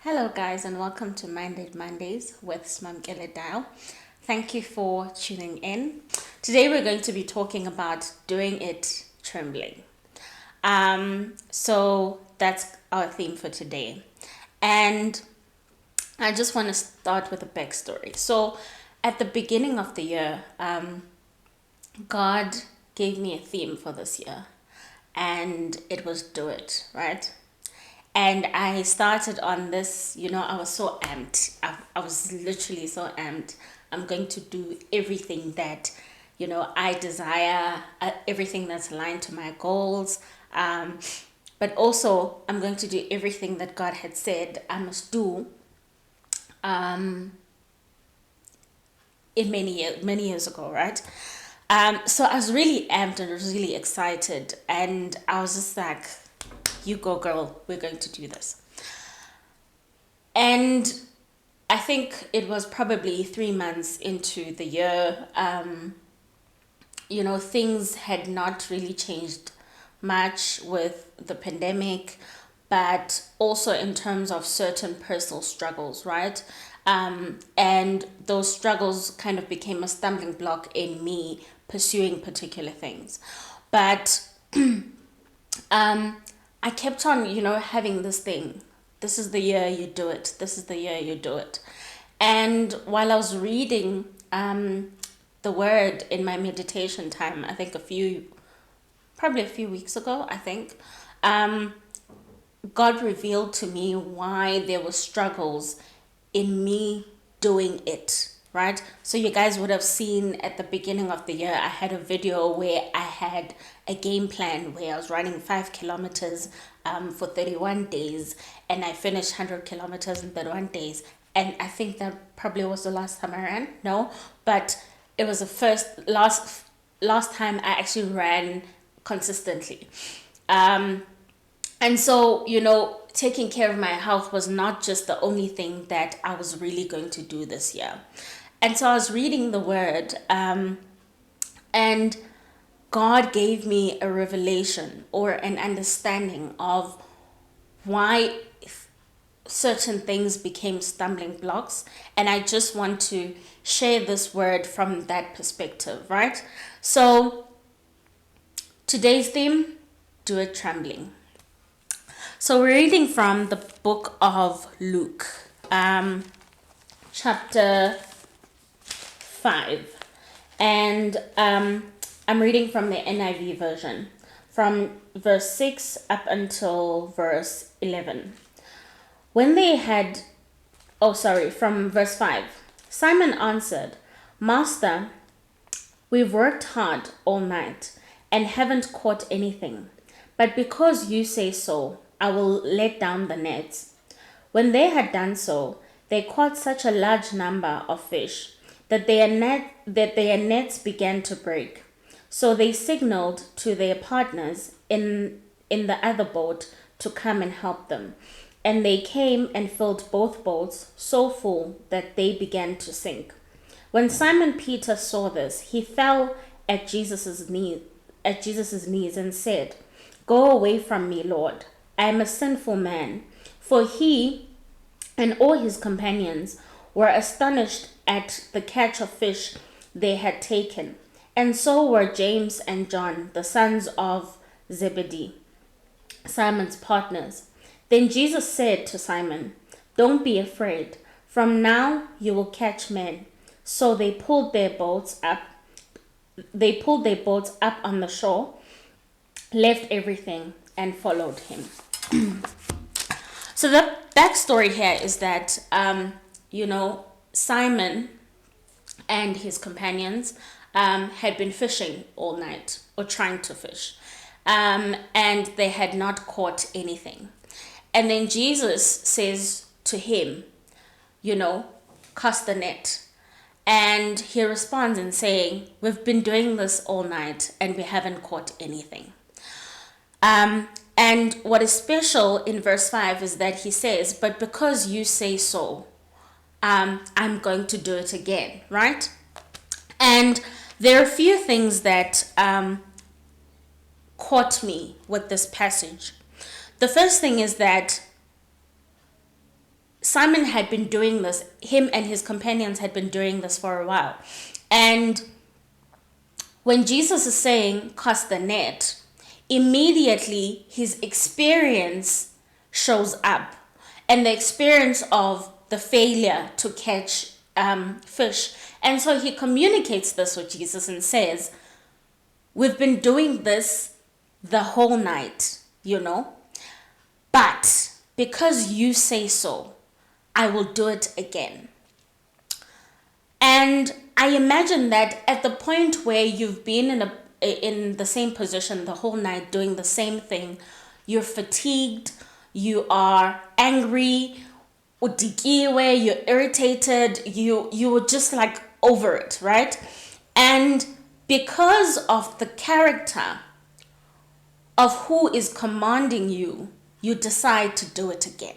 Hello, guys, and welcome to Minded Mondays with Simamkele Dial. Thank you for tuning in. Today, we're going to be talking about doing it trembling. So that's our theme for today, and I just want to start with a backstory. So, at the beginning of the year, God gave me a theme for this year, and it was do it, right? And I started on this, I was so amped. I was literally so amped. I'm going to do everything that, I desire, everything that's aligned to my goals. But also, I'm going to do everything that God had said I must do in many years ago, right? So I was really amped and really excited. And I was just like, you go, girl, we're going to do this. And I think it was probably 3 months into the year. Things had not really changed much with the pandemic, but also in terms of certain personal struggles, right? And those struggles kind of became a stumbling block in me pursuing particular things. But I kept on, having this thing. This is the year you do it. This is the year you do it. And while I was reading the word in my meditation time, I think probably a few weeks ago, I think, God revealed to me why there were struggles in me doing it, right? So you guys would have seen at the beginning of the year, I had a video where I had a game plan where I was running 5 kilometers for 31 days, and I finished 100 kilometers in 31 days. And I think that probably was the last time I ran. No, but it was the last time I actually ran consistently. And so, taking care of my health was not just the only thing that I was really going to do this year. And so I was reading the word, and God gave me a revelation or an understanding of why certain things became stumbling blocks. And I just want to share this word from that perspective, right? So today's theme, do it trembling. So we're reading from the book of Luke, chapter 5. And I'm reading from the NIV version, from verse 6 up until verse 11. From verse 5. Simon answered, Master, we've worked hard all night and haven't caught anything. But because you say so, I will let down the nets. When they had done so, they caught such a large number of fish that their nets began to break. So they signaled to their partners in the other boat to come and help them. And they came and filled both boats so full that they began to sink. When Simon Peter saw this, he fell at Jesus' knees and said, Go away from me, Lord. I am a sinful man. For he and all his companions were astonished at the catch of fish they had taken. And so were James and John, the sons of Zebedee, Simon's partners. Then Jesus said to Simon, Don't be afraid. From now you will catch men. So they pulled their boats up. They pulled their boats up on the shore, left everything, and followed him. So the backstory here is that, Simon and his companions had been fishing all night or trying to fish, and they had not caught anything. And then Jesus says to him, cast the net. And he responds in saying, we've been doing this all night and we haven't caught anything. And what is special in verse 5 is that he says, but because you say so, I'm going to do it again, right? And there are a few things that caught me with this passage. The first thing is that Simon had been doing this, him and his companions had been doing this for a while. And when Jesus is saying, cast the net, immediately his experience shows up. And the experience of the failure to catch fish. And so he communicates this with Jesus and says, we've been doing this the whole night, but because you say so, I will do it again. And I imagine that at the point where you've been in the same position the whole night doing the same thing, you're fatigued, you are angry, you're irritated, you were just like over it, right? And because of the character of who is commanding you, you decide to do it again.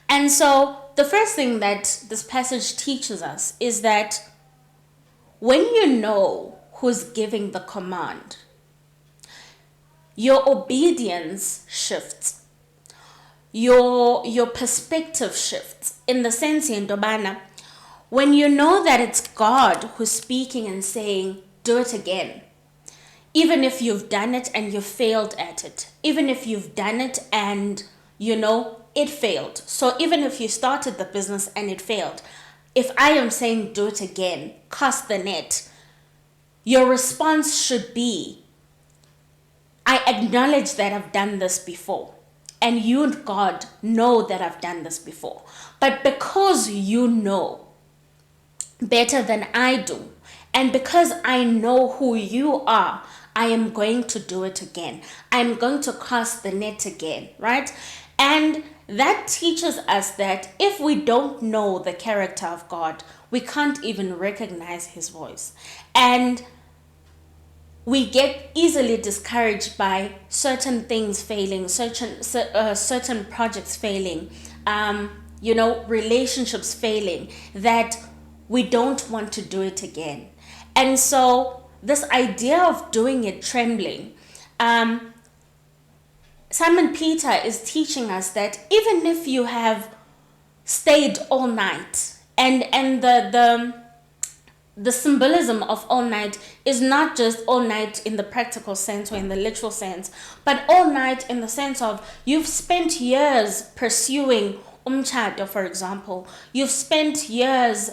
And so the first thing that this passage teaches us is that when you know who's giving the command, your obedience shifts. Your perspective shifts, in the sense when you know that it's God who's speaking and saying, do it again. Even if you've done it and you failed at it. Even if you've done it and, it failed. So even if you started the business and it failed, if I am saying do it again, cast the net, your response should be, I acknowledge that I've done this before. And you and God know that I've done this before. But because you know better than I do, and because I know who you are, I am going to do it again. I'm going to cast the net again, right? And that teaches us that if we don't know the character of God, we can't even recognize his voice. And we get easily discouraged by certain things failing, certain projects failing, relationships failing, that we don't want to do it again. And so this idea of doing it trembling, Simon Peter is teaching us that even if you have stayed all night, and the symbolism of all night is not just all night in the practical sense or in the literal sense, but all night in the sense of you've spent years pursuing umchado, for example. You've spent years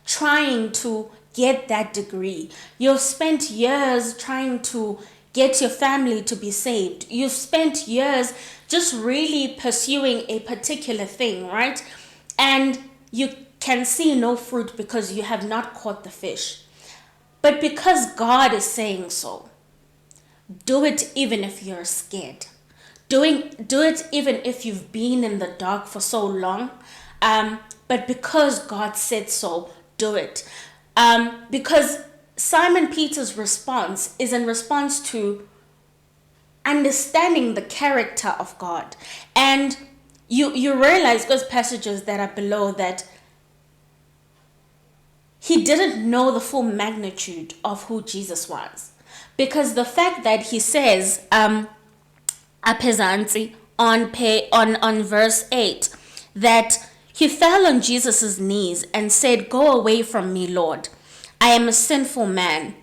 trying to get that degree. You've spent years trying to get your family to be saved. You've spent years just really pursuing a particular thing, right? And you can see no fruit because you have not caught the fish. But because God is saying so, do it even if you're scared. Do it even if you've been in the dark for so long. But because God said so, do it. Because Simon Peter's response is in response to understanding the character of God. And you realize those passages that are below that he didn't know the full magnitude of who Jesus was. Because the fact that he says, apezansi, on verse 8, that he fell on Jesus' knees and said, "Go away from me, Lord. I am a sinful man,"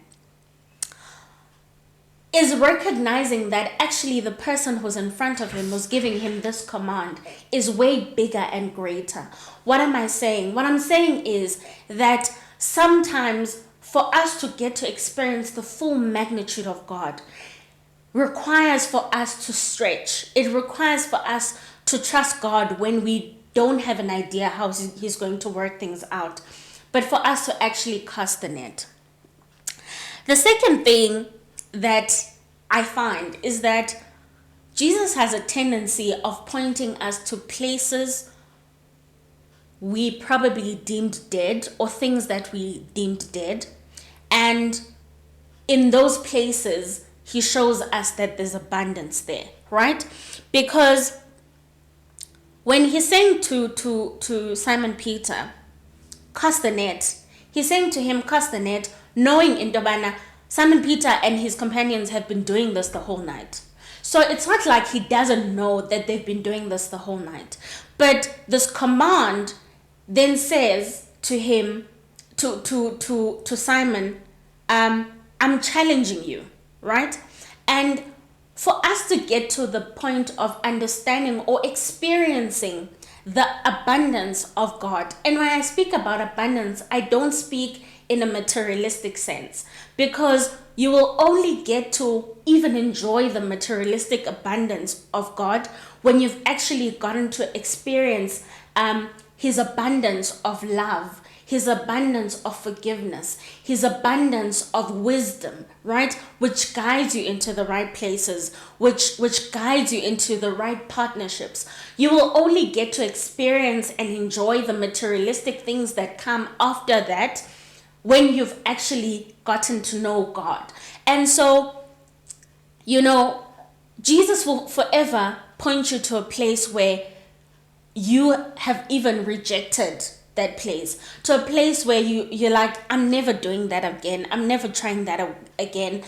is recognizing that actually the person who's in front of him, who's giving him this command, is way bigger and greater. What am I saying? What I'm saying is that sometimes for us to get to experience the full magnitude of God requires for us to stretch. It requires for us to trust God when we don't have an idea how he's going to work things out, but for us to actually cast the net. The second thing that I find is that Jesus has a tendency of pointing us to places we probably deemed dead, or things that we deemed dead. And in those places, he shows us that there's abundance there, right? Because when he's saying to Simon Peter, cast the net, he's saying to him, cast the net, knowing in Dobana, Simon Peter and his companions have been doing this the whole night. So it's not like he doesn't know that they've been doing this the whole night. But this command then says to him, to Simon, I'm challenging you, right? And for us to get to the point of understanding or experiencing the abundance of God. And when I speak about abundance, I don't speak in a materialistic sense, because you will only get to even enjoy the materialistic abundance of God when you've actually gotten to experience his abundance of love, his abundance of forgiveness, his abundance of wisdom, right? Which guides you into the right places, which guides you into the right partnerships. You will only get to experience and enjoy the materialistic things that come after that when you've actually gotten to know God. And so, Jesus will forever point you to a place where you have even rejected that place, to a place where you're like, I'm never doing that again. I'm never trying that again.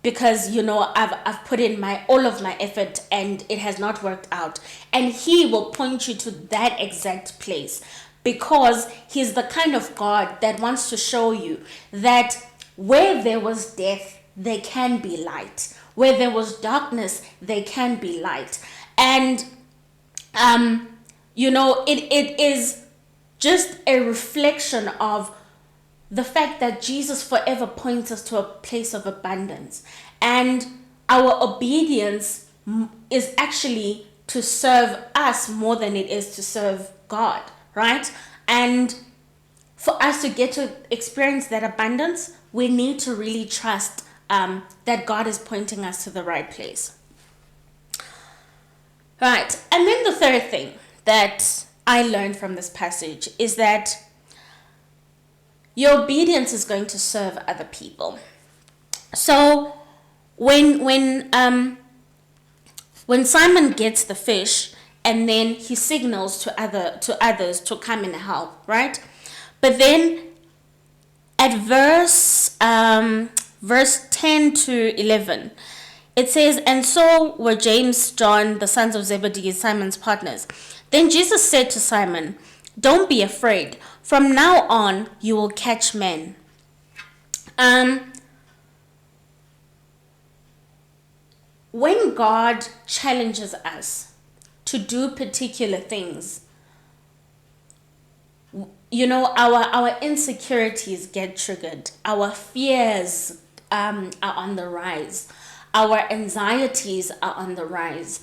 Because I've put in all of my effort and it has not worked out. And he will point you to that exact place, because he's the kind of God that wants to show you that where there was death, there can be light. Where there was darkness, there can be light. And it is just a reflection of the fact that Jesus forever points us to a place of abundance. And our obedience is actually to serve us more than it is to serve God, right? And for us to get to experience that abundance, we need to really trust that God is pointing us to the right place. Right. And then the third thing that I learned from this passage is that your obedience is going to serve other people. So when Simon gets the fish, and then he signals to others to come and help, right? But then at verse 10 to 11, it says, and so were James, John, the sons of Zebedee, Simon's partners. Then Jesus said to Simon, don't be afraid. From now on, you will catch men. When God challenges us to do particular things, our insecurities get triggered. Our fears are on the rise. Our anxieties are on the rise.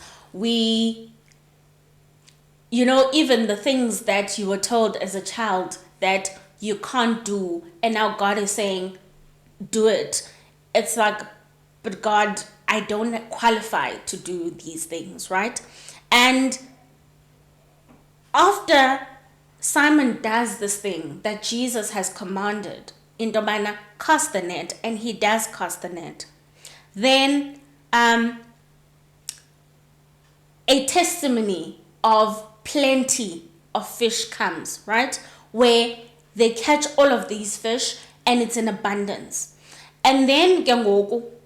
Even the things that you were told as a child that you can't do, and now God is saying, do it. It's like, but God, I don't qualify to do these things, right? And after Simon does this thing that Jesus has commanded, in Domana, cast the net, and he does cast the net, then a testimony of plenty of fish comes, right? Where they catch all of these fish and it's in abundance. And then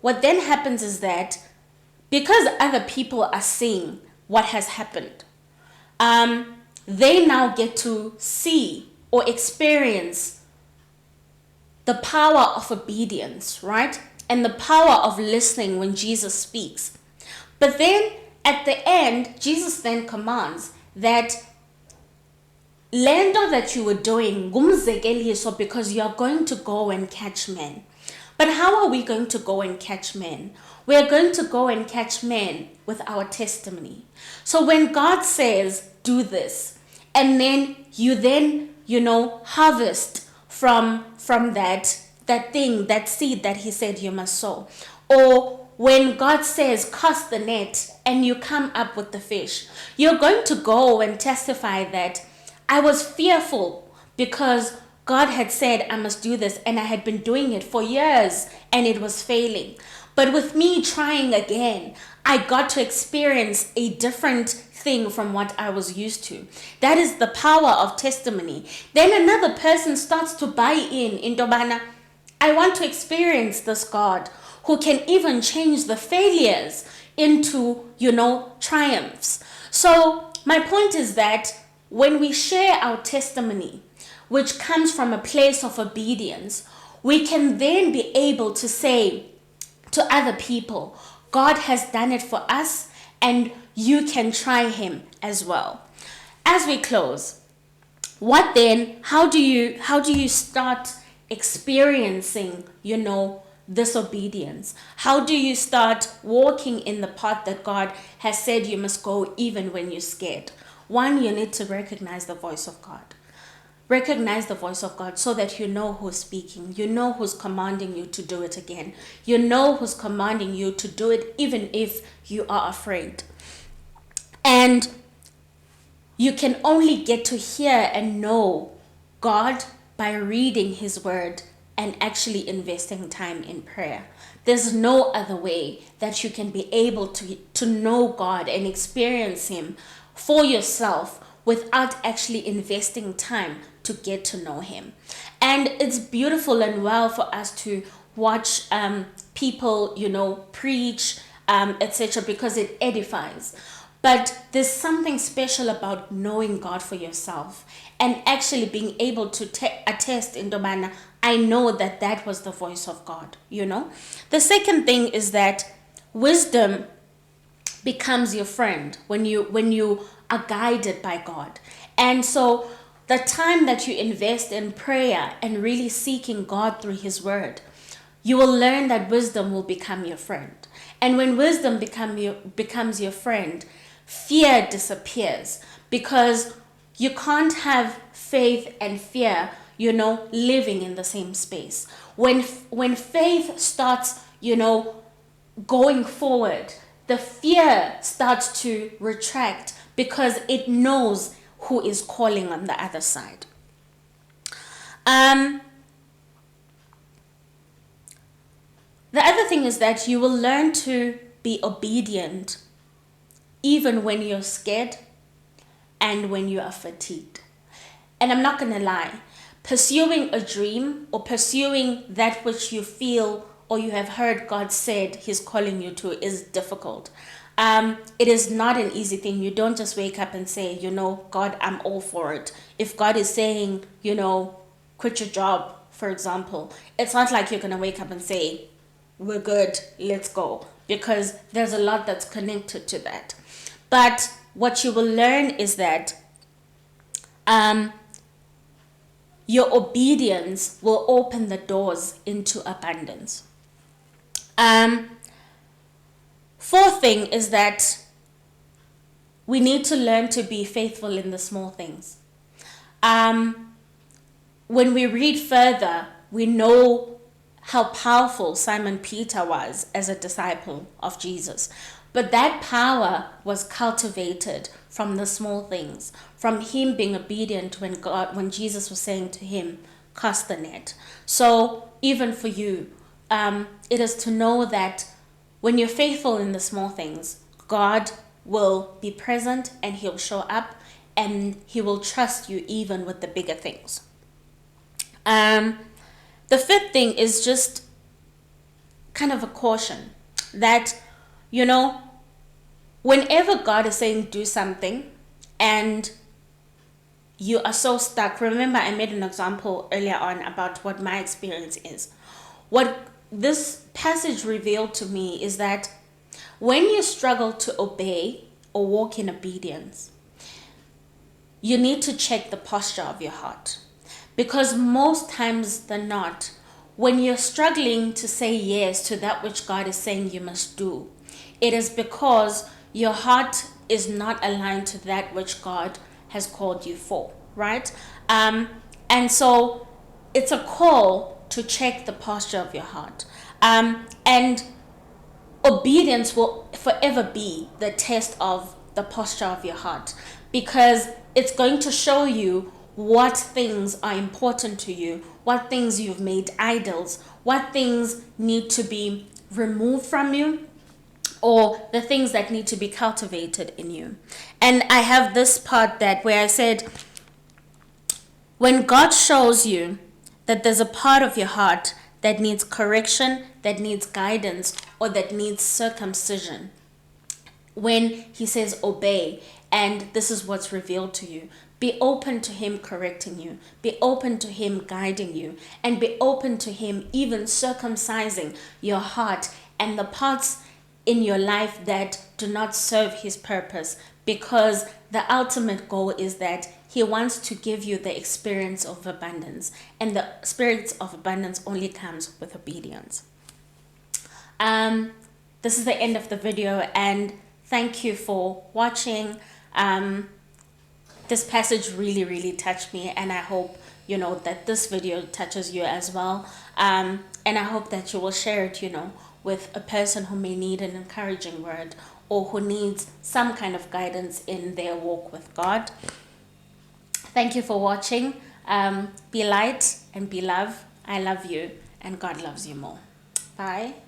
what then happens is that because other people are seeing what has happened, they now get to see or experience the power of obedience, right? And the power of listening when Jesus speaks. But then at the end, Jesus then commands that lendo that you were doing, because you are going to go and catch men. But how are we going to go and catch men? We are going to go and catch men with our testimony. So when God says, do this, and then you harvest from that thing, that seed that he said you must sow. Or when God says, cast the net, and you come up with the fish, you're going to go and testify that I was fearful because God had said I must do this, and I had been doing it for years and it was failing. But with me trying again, I got to experience a different thing from what I was used to. That is the power of testimony. Then another person starts to buy in Dobana. I want to experience this God who can even change the failures into, triumphs. So my point is that when we share our testimony, which comes from a place of obedience, we can then be able to say to other people, God has done it for us, and you can try him as well. As we close, what then, how do you start experiencing, this obedience? How do you start walking in the path that God has said you must go even when you're scared? One, you need to recognize the voice of God. Recognize the voice of God so that you know who's speaking. You know who's commanding you to do it again. You know who's commanding you to do it even if you are afraid. And you can only get to hear and know God by reading his word and actually investing time in prayer. There's no other way that you can be able to know God and experience him for yourself without actually investing time to get to know him. And it's beautiful and well for us to watch people, preach, etc., because it edifies. But there's something special about knowing God for yourself and actually being able to attest in Domana, I know that was the voice of God, The second thing is that wisdom becomes your friend when you are guided by God. And so the time that you invest in prayer and really seeking God through his word, you will learn that wisdom will become your friend. And when wisdom becomes your friend, fear disappears, because you can't have faith and fear, living in the same space. When faith starts, going forward, the fear starts to retract because it knows who is calling on the other side. The other thing is that you will learn to be obedient even when you're scared and when you are fatigued. And I'm not going to lie, pursuing a dream or pursuing that which you feel or you have heard God said he's calling you to is difficult. It is not an easy thing. You don't just wake up and say, God, I'm all for it. If God is saying, quit your job, for example, it's not like you're going to wake up and say, we're good, let's go, because there's a lot that's connected to that. But what you will learn is that your obedience will open the doors into abundance. Fourth thing is that we need to learn to be faithful in the small things. When we read further, we know how powerful Simon Peter was as a disciple of Jesus. But that power was cultivated from the small things, from him being obedient when Jesus was saying to him, cast the net. So even for you, it is to know that when you're faithful in the small things, God will be present and he'll show up and he will trust you even with the bigger things. The fifth thing is just kind of a caution that, whenever God is saying do something and you are so stuck, remember I made an example earlier on about what my experience is. What this passage revealed to me is that when you struggle to obey or walk in obedience, you need to check the posture of your heart. Because most times than not, when you're struggling to say yes to that which God is saying you must do, it is because your heart is not aligned to that which God has called you for, right? And so it's a call to check the posture of your heart. And obedience will forever be the test of the posture of your heart, because it's going to show you what things are important to you, what things you've made idols, what things need to be removed from you, or the things that need to be cultivated in you. And I have this part where I said, when God shows you that there's a part of your heart that needs correction, that needs guidance, or that needs circumcision, when he says obey, and this is what's revealed to you, be open to him correcting you, be open to him guiding you, and be open to him even circumcising your heart and the parts in your life that do not serve his purpose, because the ultimate goal is that he wants to give you the experience of abundance, and the experience of abundance only comes with obedience. This is the end of the video, and thank you for watching. This passage really touched me, and I hope that this video touches you as well. And I hope that you will share it with a person who may need an encouraging word, or who needs some kind of guidance in their walk with God. Thank you for watching. Be light and be love. I love you, and God loves you more. Bye.